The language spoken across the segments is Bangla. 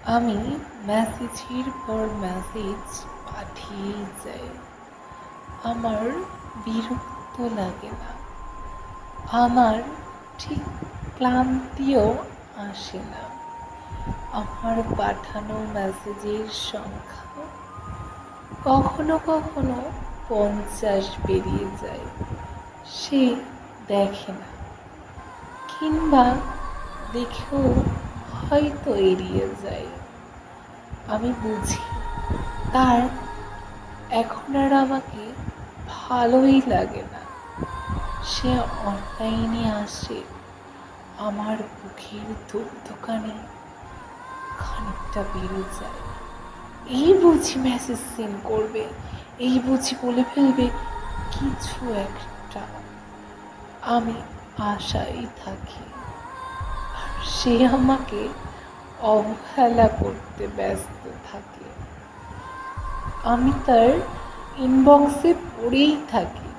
আমি মেসেজের পর মেসেজ পাঠিয়েই যাই। আমার বিরক্ত লাগে না, আমার ঠিক ক্লান্তিও আসে না। আমার পাঠানো মেসেজের সংখ্যা কখনো কখনো 50 পেরিয়ে যায়। সে দেখে না, কিংবা দেখেও হয়তো এড়িয়ে যায়। আমি বুঝি তার এখন আর আমাকে ভালোই লাগে না। সে অনলাইনে আসে আমার বুকের ধুকধুকানি খানিকটা বেড়ে যায়। এই বুঝি মেসেজ সেন্ড করবে, এই বুঝি বলে ফেলবে কিছু একটা। আমি আশায় থাকি, আর সে আমাকে অবহেলা করতে ব্যস্ত থাকে। আমি তার ইনবক্সে পড়েই থাকি,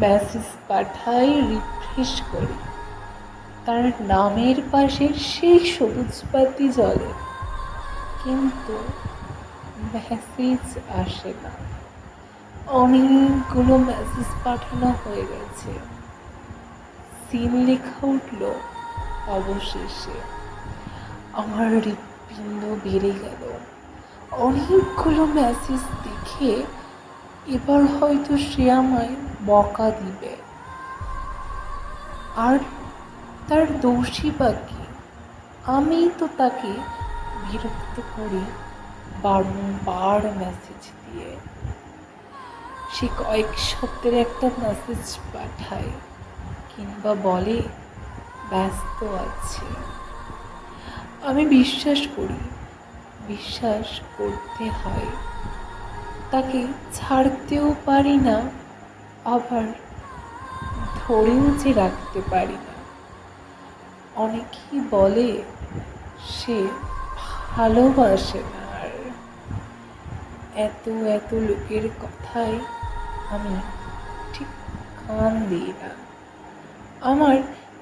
মেসেজ পাঠাই, রিফ্রেশ করি, তার নামের পাশে সেই সবুজ বাতি জ্বলে, কিন্তু মেসেজ আসে না। অনেকগুলো মেসেজ পাঠানো হয়ে গেছে, সিন লেখা উঠল অবশেষে। আমার হৃৎপিণ্ড বেড়ে গেল। অনেকগুলো মেসেজ দেখে এবার হয়তো সে আমায় বকা দিবে। আর তার দোষী বা কি? আমি তো তাকে বিরক্ত করি বারংবার মেসেজ দিয়ে। সে কয়েক শব্দের একটা মেসেজ পাঠায়, কিংবা বলে ব্যস্ত আছে। আমি বিশ্বাস করি, বিশ্বাস করতে হয়। তাকে ছাড়তেও পারি না, আবার ধরেও যে রাখতে পারি না। অনেকেই বলে সে ভালোবাসে না। আর এত এত লোকের কথায় আমি ঠিক কান দিই না। আমার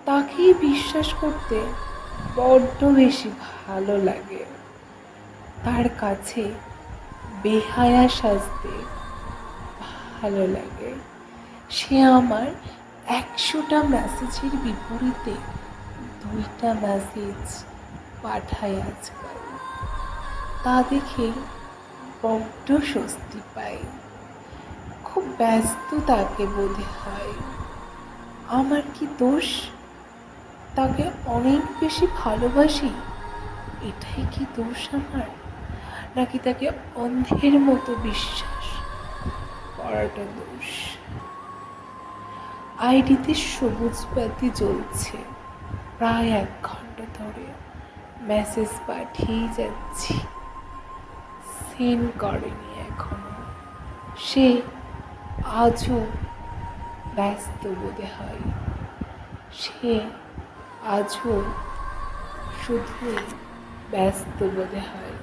তাকেই বিশ্বাস করতে বড্ড বেশি ভালো লাগে। তার কাছে বেহায়া সাজতে ভালো লাগে। সে আমার 100টা মেসেজের বিপরীতে 2টা মেসেজ পাঠায় আজকাল। তা দেখে বড্ড স্বস্তি পাই। খুব ব্যস্ত তাকে বোধ হয়। আমার কি দোষ? তাকে অনেক বেশি ভালোবাসি, এটাই কি দোষ আমার? নাকি তাকে অন্ধের মতো বিশ্বাস করাটা দোষ? আইডিতে সবুজ বাতি জ্বলছে প্রায় 1 ঘন্টা ধরে। মেসেজ পাঠিয়ে যাচ্ছি, সেন্ড করেনি এখনো। সে আজও ব্যস্ত বোধ হয়। সে আজও শুধুই ব্যস্ত বোধ হয়।